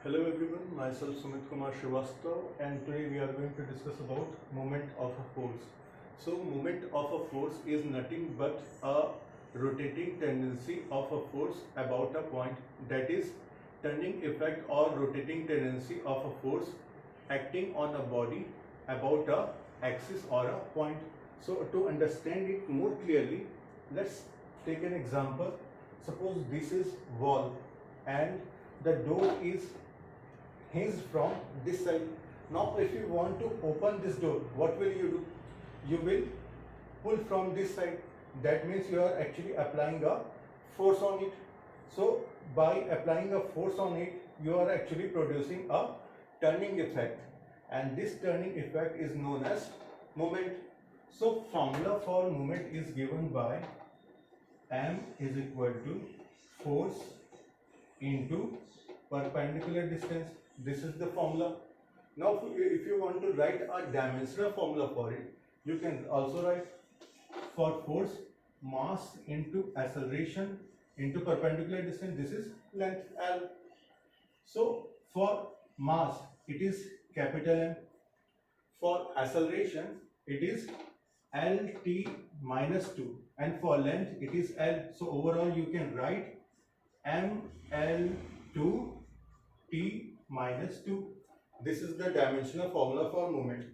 Hello everyone, myself Sumit Kumar Srivastav, and today we are going to discuss about moment of a force. So moment of a force is nothing but a rotating tendency of a force about a point, that is turning effect or rotating tendency of a force acting on a body about a axis or a point. So to understand it more clearly, let's take an example. Suppose this is wall and the door is hinged from this side. Now if you want to open this door, what will you do? You will pull from this side. That means you are actually applying a force on it. So by applying a force on it, you are actually producing a turning effect, and this turning effect is known as moment. So formula for moment is given by m is equal to force into perpendicular distance. This is the formula. Now if you want to write a dimensional formula for it, you can also write for force mass into acceleration into perpendicular distance. This is length L. So for mass it is capital M. For acceleration it is LT minus 2, and for length it is L. So overall you can write ML2 T minus 2. This is the dimensional formula for moment.